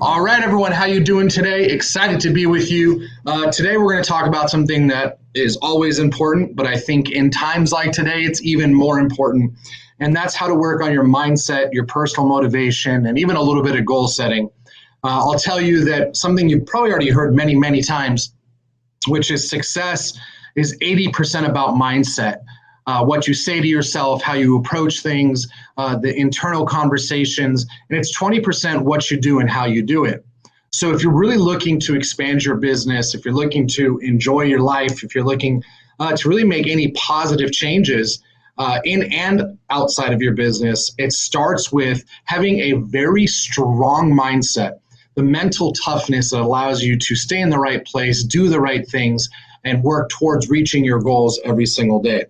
All right, everyone, how you doing today? Excited to be with you. Today we're going to talk about something that is always important, but I think in times like today, it's even more important. And that's how to work on your mindset, your personal motivation, and even a little bit of goal setting. I'll tell you that something you've probably already heard many, many times, which is success is 80% about mindset. What you say to yourself, how you approach things, the internal conversations, and it's 20% what you do and how you do it. So if you're really looking to expand your business, if you're looking to enjoy your life, if you're looking to really make any positive changes in and outside of your business, it starts with having a very strong mindset, the mental toughness that allows you to stay in the right place, do the right things, and work towards reaching your goals every single day.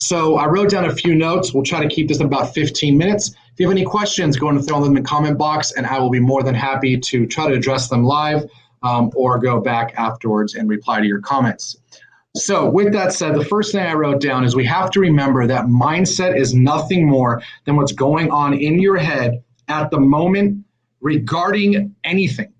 So I wrote down a few notes. We'll try to keep this in about 15 minutes. If you have any questions, go and throw them in the comment box, and I will be more than happy to try to address them live or go back afterwards and reply to your comments. So with that said, the first thing I wrote down is we have to remember that mindset is nothing more than what's going on in your head at the moment regarding anything.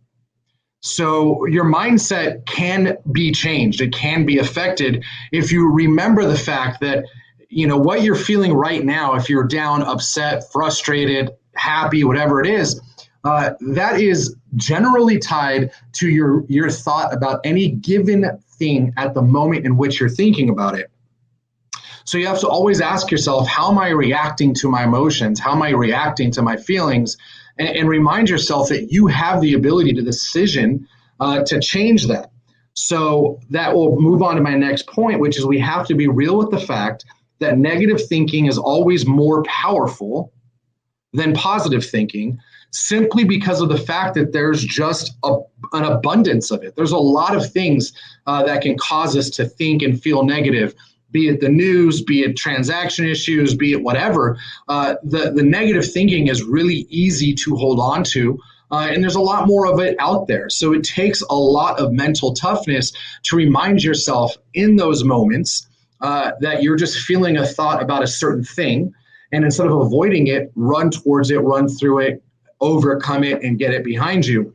So your mindset can be changed. It can be affected if you remember the fact that what you're feeling right now, if you're down, upset, frustrated, happy, whatever it is, that is generally tied to your thought about any given thing at the moment in which you're thinking about it. So you have to always ask yourself, how am I reacting to my emotions? How am I reacting to my feelings? And remind yourself that you have the ability to decision to change that. So that will move on to my next point, which is we have to be real with the fact that negative thinking is always more powerful than positive thinking, simply because of the fact that there's just an abundance of it. There's a lot of things that can cause us to think and feel negative, be it the news, be it transaction issues, be it whatever. The negative thinking is really easy to hold on to, and there's a lot more of it out there. So it takes a lot of mental toughness to remind yourself in those moments that you're just feeling a thought about a certain thing, and instead of avoiding it, run towards it, run through it, overcome it, and get it behind you.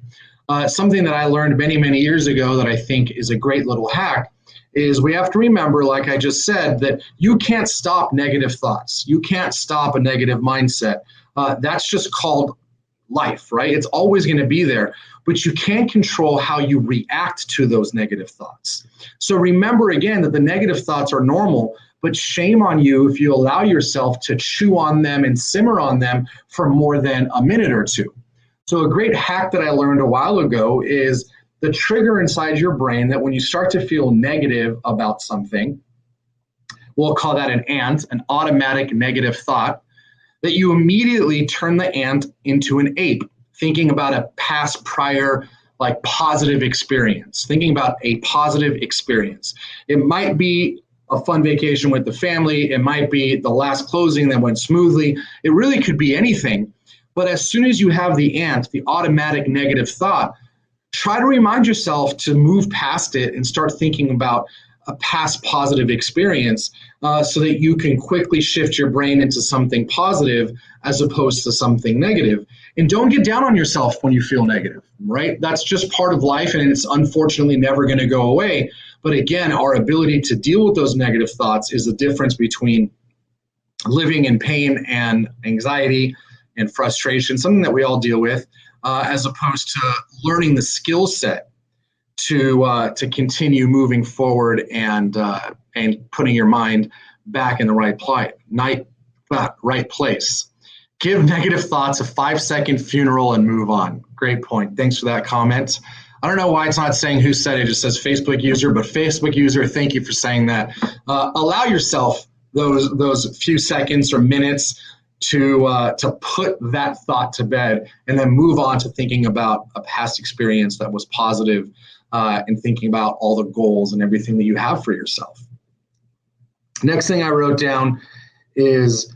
Something that I learned many, many years ago that I think is a great little hack is we have to remember, like I just said, that you can't stop negative thoughts. You can't stop a negative mindset. That's just called life, right? It's always going to be there, but you can control how you react to those negative thoughts. So remember again that the negative thoughts are normal, but shame on you if you allow yourself to chew on them and simmer on them for more than a minute or two. So a great hack that I learned a while ago is the trigger inside your brain that when you start to feel negative about something, we'll call that an automatic negative thought, that you immediately turn the ant into an ape, thinking about a past prior positive experience, thinking about a positive experience. It might be a fun vacation with the family. It might be the last closing that went smoothly. It really could be anything. But as soon as you have the ant, the automatic negative thought, try to remind yourself to move past it and start thinking about a past positive experience so that you can quickly shift your brain into something positive as opposed to something negative. And don't get down on yourself when you feel negative, right? That's just part of life, and it's unfortunately never going to go away. But again, our ability to deal with those negative thoughts is the difference between living in pain and anxiety and frustration, something that we all deal with, as opposed to learning the skill set to continue moving forward and putting your mind back in the right place. Give negative thoughts a 5-second funeral and move on. Great point. Thanks for that comment. I don't know why it's not saying who said it. It just says Facebook user, but Facebook user, thank you for saying that. Allow yourself those few seconds or minutes to put that thought to bed and then move on to thinking about a past experience that was positive and thinking about all the goals and everything that you have for yourself. Next thing I wrote down is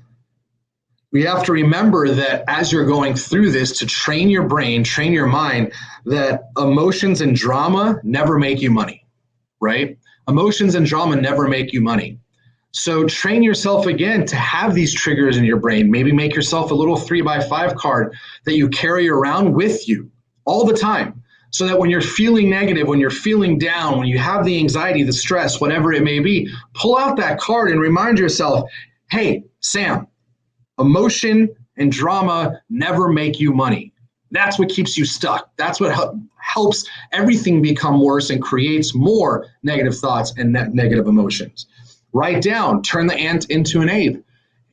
we have to remember that as you're going through this, to train your brain, train your mind, that emotions and drama never make you money, right? Emotions and drama never make you money. So train yourself again to have these triggers in your brain. Maybe make yourself a little 3x5 card that you carry around with you all the time. So that when you're feeling negative, when you're feeling down, when you have the anxiety, the stress, whatever it may be, pull out that card and remind yourself, hey, Sam, emotion and drama never make you money. That's what keeps you stuck. That's what helps everything become worse and creates more negative thoughts and negative emotions. Write down, turn the ant into an ape.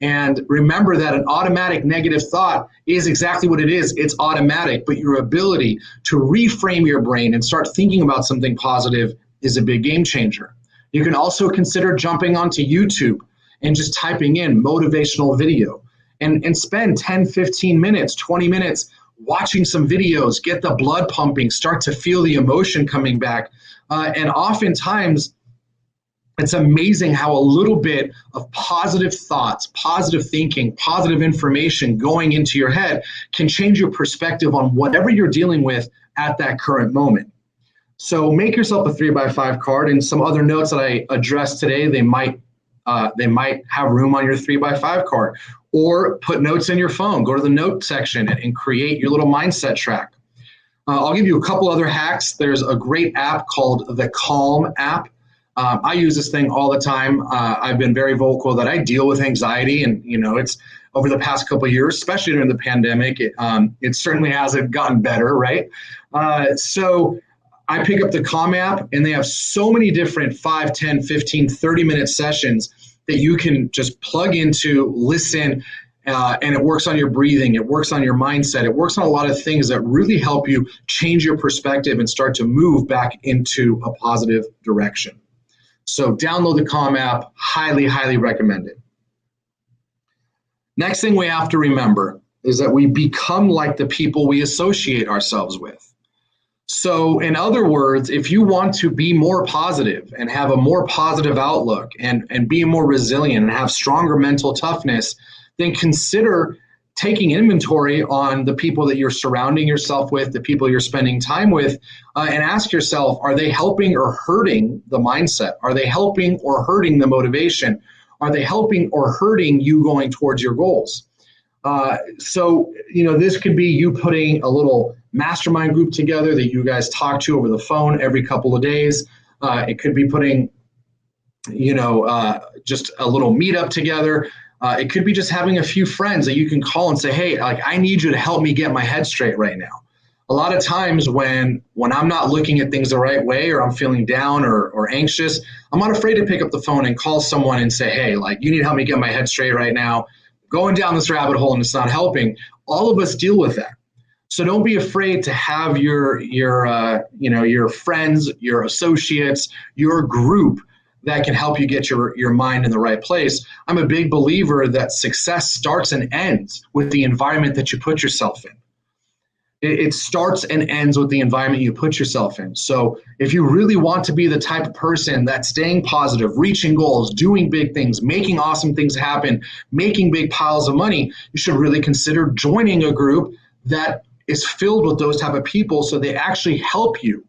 And remember that an automatic negative thought is exactly what it is. It's automatic, but your ability to reframe your brain and start thinking about something positive is a big game changer. You can also consider jumping onto YouTube and just typing in motivational video and spend 10, 15 minutes, 20 minutes watching some videos, get the blood pumping, start to feel the emotion coming back. And oftentimes, it's amazing how a little bit of positive thoughts, positive thinking, positive information going into your head can change your perspective on whatever you're dealing with at that current moment. So make yourself a 3x5 card, and some other notes that I addressed today, they might have room on your 3x5 card, or put notes in your phone. Go to the note section and create your little mindset track. I'll give you a couple other hacks. There's a great app called the Calm app. I use this thing all the time. I've been very vocal that I deal with anxiety, and it's over the past couple of years, especially during the pandemic, it certainly hasn't gotten better, right? So I pick up the Calm app, and they have so many different 5, 10, 15, 30-minute sessions that you can just plug into, listen, and it works on your breathing, it works on your mindset, it works on a lot of things that really help you change your perspective and start to move back into a positive direction. So download the Calm app, highly, highly recommend it. Next thing we have to remember is that we become like the people we associate ourselves with. So in other words, if you want to be more positive and have a more positive outlook and be more resilient and have stronger mental toughness, then consider taking inventory on the people that you're surrounding yourself with, the people you're spending time with, and ask yourself, are they helping or hurting the mindset? Are they helping or hurting the motivation? Are they helping or hurting you going towards your goals? So this could be you putting a little mastermind group together that you guys talk to over the phone every couple of days. It could be putting, just a little meetup together. It could be just having a few friends that you can call and say, hey, I need you to help me get my head straight right now. A lot of times when I'm not looking at things the right way, or I'm feeling down or anxious, I'm not afraid to pick up the phone and call someone and say, hey, you need to help me get my head straight right now. Going down this rabbit hole and it's not helping. All of us deal with that. So don't be afraid to have your friends, your associates, your group that can help you get your mind in the right place. I'm a big believer that success starts and ends with the environment that you put yourself in. It starts and ends with the environment you put yourself in. So if you really want to be the type of person that's staying positive, reaching goals, doing big things, making awesome things happen, making big piles of money, you should really consider joining a group that is filled with those type of people, so they actually help you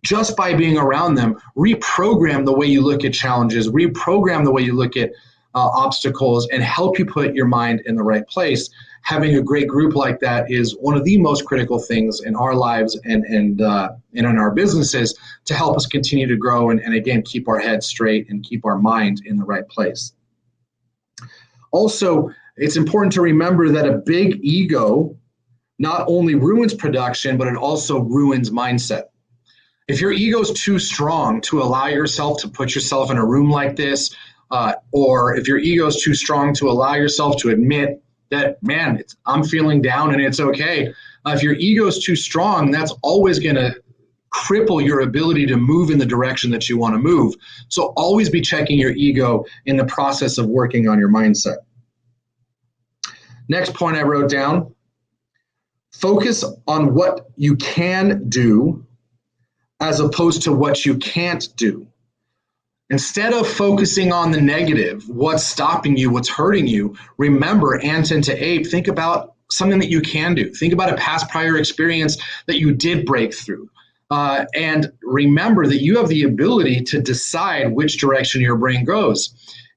just by being around them, reprogram the way you look at challenges, reprogram the way you look at obstacles, and help you put your mind in the right place. Having a great group like that is one of the most critical things in our lives and in our businesses to help us continue to grow and again, keep our head straight and keep our mind in the right place. Also, it's important to remember that a big ego not only ruins production, but it also ruins mindset. If your ego is too strong to allow yourself to put yourself in a room like this, or if your ego is too strong to allow yourself to admit that, man, I'm feeling down and it's okay. If your ego is too strong, that's always going to cripple your ability to move in the direction that you want to move. So always be checking your ego in the process of working on your mindset. Next point I wrote down, focus on what you can do as opposed to what you can't do. Instead of focusing on the negative, what's stopping you, what's hurting you, remember, ant into ape, think about something that you can do. Think about a past prior experience that you did break through. And remember that you have the ability to decide which direction your brain goes.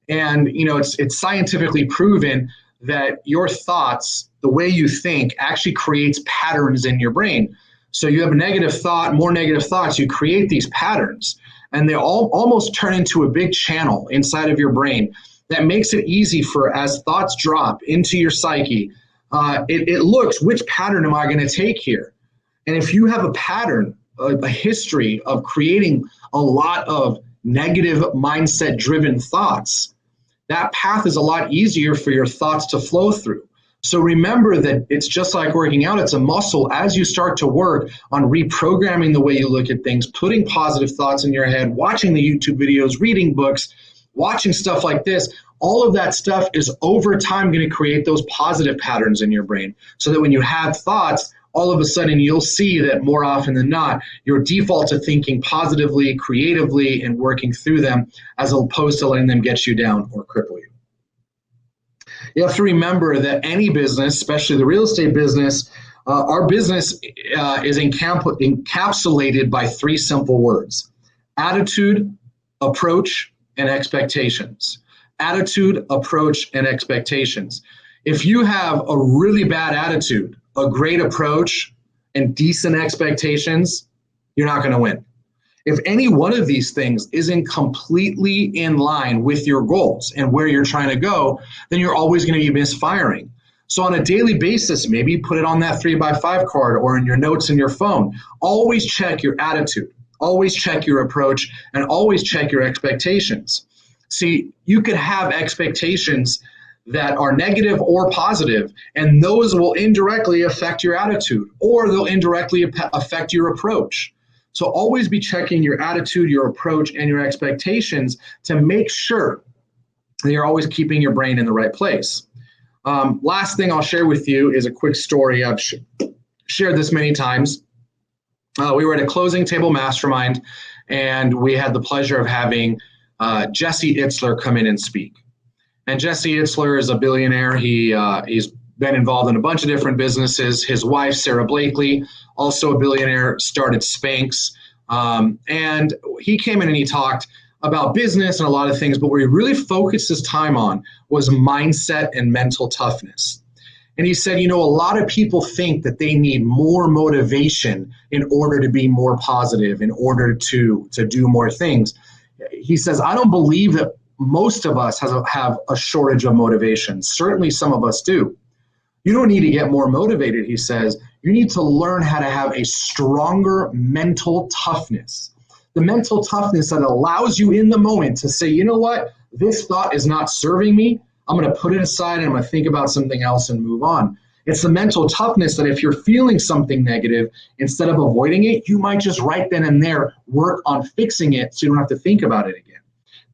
And it's scientifically proven that your thoughts, the way you think, actually creates patterns in your brain. So you have a negative thought, more negative thoughts, you create these patterns, and they all almost turn into a big channel inside of your brain that makes it easy for, as thoughts drop into your psyche, it looks, which pattern am I going to take here? And if you have a pattern, a history of creating a lot of negative mindset driven thoughts, that path is a lot easier for your thoughts to flow through. So remember that it's just like working out, it's a muscle. As you start to work on reprogramming the way you look at things, putting positive thoughts in your head, watching the YouTube videos, reading books, watching stuff like this, all of that stuff is over time going to create those positive patterns in your brain, so that when you have thoughts, all of a sudden you'll see that more often than not, your default to thinking positively, creatively, and working through them, as opposed to letting them get you down or cripple you. You have to remember that any business, especially the real estate business, our business is encapsulated by three simple words: attitude, approach, and expectations. Attitude, approach, and expectations. If you have a really bad attitude, a great approach, and decent expectations, you're not going to win. If any one of these things isn't completely in line with your goals and where you're trying to go, then you're always going to be misfiring. So on a daily basis, maybe put it on that 3x5 card or in your notes in your phone. Always check your attitude, always check your approach, and always check your expectations. See, you could have expectations that are negative or positive, and those will indirectly affect your attitude, or they'll indirectly affect your approach. So always be checking your attitude, your approach, and your expectations to make sure that you're always keeping your brain in the right place. Last thing I'll share with you is a quick story. I've shared this many times. We were at a closing table mastermind, and we had the pleasure of having Jesse Itzler come in and speak. And Jesse Itzler is a billionaire. He's been involved in a bunch of different businesses. His wife, Sarah Blakely, also a billionaire, started Spanx. And he came in and he talked about business and a lot of things, but what he really focused his time on was mindset and mental toughness. And he said, a lot of people think that they need more motivation in order to be more positive, in order to do more things. He says, I don't believe that most of us have a shortage of motivation. Certainly some of us do. You don't need to get more motivated, he says. You need to learn how to have a stronger mental toughness. The mental toughness that allows you in the moment to say, you know what, this thought is not serving me. I'm going to put it aside and I'm going to think about something else and move on. It's the mental toughness that if you're feeling something negative, instead of avoiding it, you might just right then and there work on fixing it so you don't have to think about it again.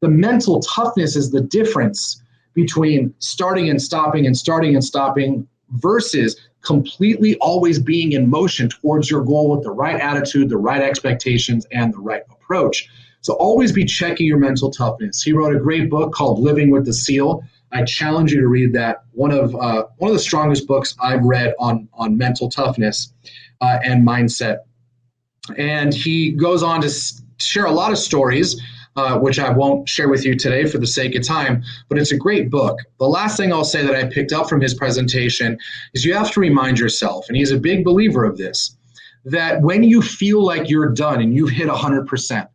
The mental toughness is the difference between starting and stopping versus completely always being in motion towards your goal with the right attitude, the right expectations, and the right approach. So always be checking your mental toughness. He wrote a great book called Living with the Seal. I challenge you to read that. One of the strongest books I've read on mental toughness and mindset. And he goes on to share a lot of stories, which I won't share with you today for the sake of time, but it's a great book. The last thing I'll say that I picked up from his presentation is you have to remind yourself, and he's a big believer of this, that when you feel like you're done and you've hit 100%,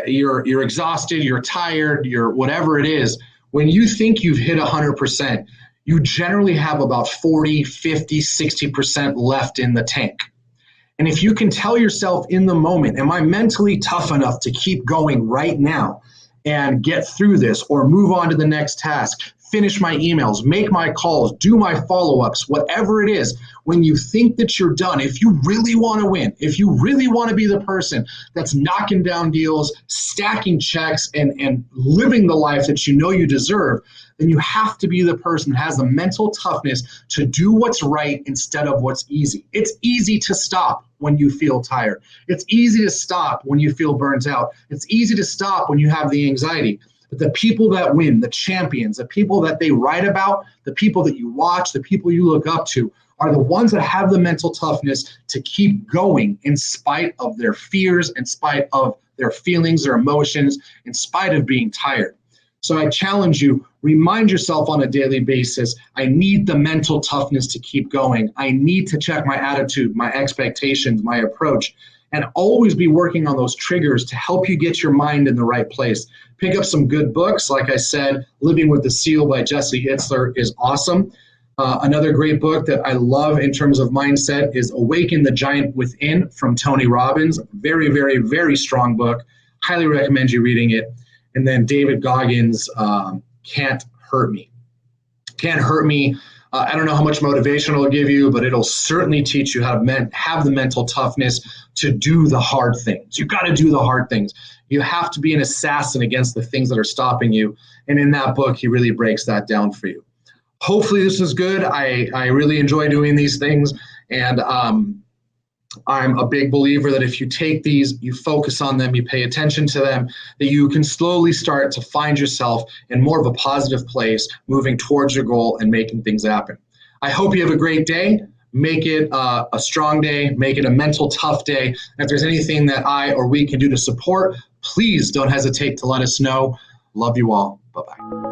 you're exhausted, you're tired, you're whatever it is, when you think you've hit 100%, you generally have about 40, 50, 60% left in the tank. And if you can tell yourself in the moment, am I mentally tough enough to keep going right now and get through this or move on to the next task, finish my emails, make my calls, do my follow-ups, whatever it is, when you think that you're done, if you really want to win, if you really want to be the person that's knocking down deals, stacking checks, and living the life that you know you deserve, then you have to be the person that has the mental toughness to do what's right instead of what's easy. It's easy to stop when you feel tired. It's easy to stop when you feel burnt out. It's easy to stop when you have the anxiety. But the people that win, the champions, the people that they write about, the people that you watch, the people you look up to, are the ones that have the mental toughness to keep going in spite of their fears, in spite of their feelings, their emotions, in spite of being tired. So I challenge you, remind yourself on a daily basis, I need the mental toughness to keep going. I need to check my attitude, my expectations, my approach, and always be working on those triggers to help you get your mind in the right place. Pick up some good books. Like I said, Living with the Seal by Jesse Itzler is awesome. Another great book that I love in terms of mindset is Awaken the Giant Within from Tony Robbins. Very, very, very strong book. Highly recommend you reading it. And then David Goggins, Can't Hurt Me. Can't Hurt Me. I don't know how much motivation it'll give you, but it'll certainly teach you how to have the mental toughness to do the hard things. You got to do the hard things. You have to be an assassin against the things that are stopping you. And in that book, he really breaks that down for you. Hopefully this is good. I really enjoy doing these things. And I'm a big believer that if you take these, you focus on them, you pay attention to them, that you can slowly start to find yourself in more of a positive place, moving towards your goal and making things happen. I hope you have a great day. Make it a strong day. Make it a mental tough day. And if there's anything that I or we can do to support, please don't hesitate to let us know. Love you all. Bye-bye.